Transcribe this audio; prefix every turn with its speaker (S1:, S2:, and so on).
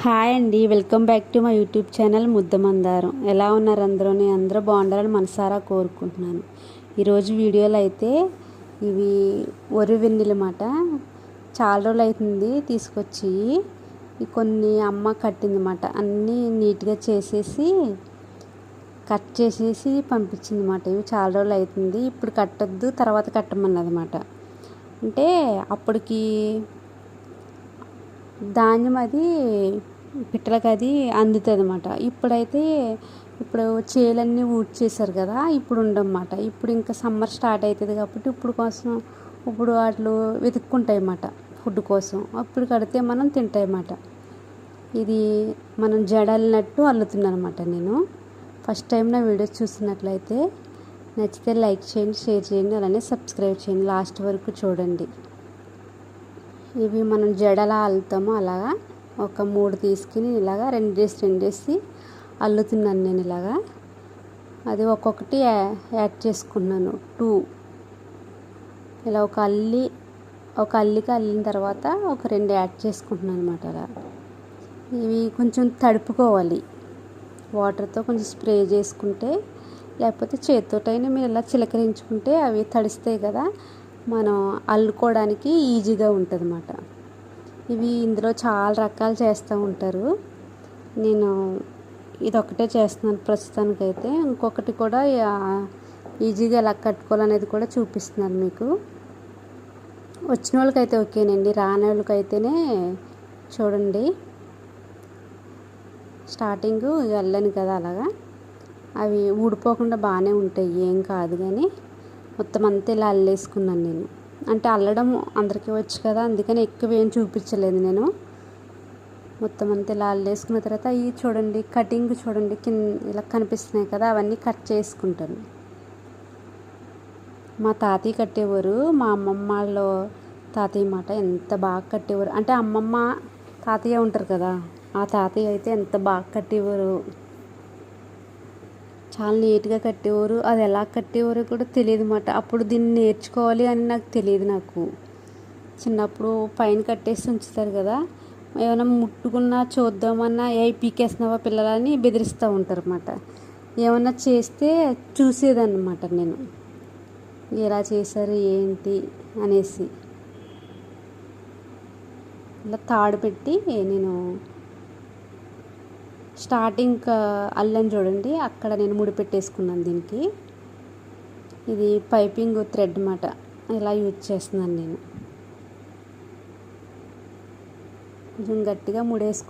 S1: Hi అండి, welcome back to my YouTube channel Muddamandaram. ఎలా ఉన్నారు అందరూ బాగుండాలని మనసారా కోరుకుంటున్నాను. ఈరోజు వీడియోలో అయితే ఇవి వరి వెన్నెలమాట. చాలా రోజులు అవుతుంది తీసుకొచ్చి. కొన్ని అమ్మ కట్టిందన్నమాట. అన్నీ నీట్గా చేసేసి కట్ చేసేసి పంపించిందన్నమాట. ఇవి చాలా రోజులు అవుతుంది. ఇప్పుడు కట్టొద్దు, తర్వాత కట్టమన్నదన్నమాట. అంటే అప్పటికి ధాన్యం అది పిట్టలకి అది అందుతుంది అన్నమాట. ఇప్పుడు చేలన్నీ ఊడ్చేసారు కదా, ఇప్పుడు ఉండమాట. ఇప్పుడు ఇంకా సమ్మర్ స్టార్ట్ అవుతుంది కాబట్టి ఇప్పుడు వాటిలో వెతుక్కుంటాయి అన్నమాట ఫుడ్ కోసం. అప్పుడు కడితే మనం తింటాయి అన్నమాట. ఇది మనం జడలినట్టు అల్లుతున్నాను అనమాట. నేను ఫస్ట్ టైం నా వీడియోస్ చూసినట్లయితే నచ్చితే లైక్ చేయండి, షేర్ చేయండి, అలానే సబ్స్క్రైబ్ చేయండి. లాస్ట్ వరకు చూడండి. ఇవి మనం జడలా అల్లుతామో అలాగా ఒక 3 తీసుకుని ఇలాగా రెండేసి అల్లుతున్నాను నేను ఇలాగా. అది ఒక్కొక్కటి యాడ్ చేసుకున్నాను 2. ఇలా ఒక అల్లిక అల్లిన తర్వాత ఒక 2 యాడ్ చేసుకుంటున్నాను అనమాట. అలా ఇవి కొంచెం తడుపుకోవాలి, వాటర్తో కొంచెం స్ప్రే చేసుకుంటే, లేకపోతే చేతితోటైనా మీరు ఇలా చిలకరించుకుంటే అవి తడిస్తాయి కదా, మనం అల్లుకోవడానికి ఈజీగా ఉంటుంది అన్నమాట. ఇవి ఇందులో చాలా రకాలు చేస్తూ ఉంటారు. నేను ఇదొక్కటే చేస్తున్నాను ప్రస్తుతానికైతే. ఇంకొకటి కూడా ఈజీగా ఎలా కట్టుకోవాలనేది కూడా చూపిస్తున్నాను మీకు. వచ్చిన వాళ్ళకైతే ఓకేనండి, రాని వాళ్ళకైతేనే చూడండి. స్టార్టింగ్ వెళ్ళను కదా అలాగా, అవి ఊడిపోకుండా బాగానే ఉంటాయి, ఏం కాదు. కానీ మొత్తం అంతా ఇలా అల్లేసుకున్నాను నేను. అంటే అల్లడం అందరికీ వచ్చు కదా, అందుకని ఎక్కువ ఏం చూపించలేదు నేను. మొత్తం అంతా ఇలా అల్లేసుకున్న తర్వాత ఇవి చూడండి, కటింగ్ చూడండి, ఇలా కనిపిస్తున్నాయి కదా, అవన్నీ కట్ చేసుకుంటాను. మా తాతయ్య కట్టేవారు, మా అమ్మమ్మ వాళ్ళ తాతయ్య మాట. ఎంత బాగా కట్టేవారు అంటే, అమ్మమ్మ తాతయ్య ఉంటారు కదా, ఆ తాతయ్య అయితే ఎంత బాగా కట్టేవారు, చాలా నీట్గా కట్టేవారు. అది ఎలా కట్టేవారో కూడా తెలియదు అన్నమాట. అప్పుడు దీన్ని నేర్చుకోవాలి అని నాకు తెలియదు. నాకు చిన్నప్పుడు పైన కట్టేసి ఉంచుతారు కదా, ఏమైనా ముట్టుకున్నా చూద్దామన్నా ఏ పీకేస్తున్నావా పిల్లలని బెదిరిస్తూ ఉంటారు అన్నమాట. ఏమన్నా చేస్తే చూసేదన్నమాట నేను, ఎలా చేశారు ఏంటి అనేసి. ఇలా తాడు పెట్టి నేను స్టార్టింగ్ అల్లం చూడండి, అక్కడ నేను ముడి పెట్టేసుకున్నాను దీనికి. ఇది పైపింగ్ థ్రెడ్ అన్నమాట, ఇలా యూజ్ చేస్తున్నాను నేను. కొంచెం గట్టిగా ముడేసుకున్నాను.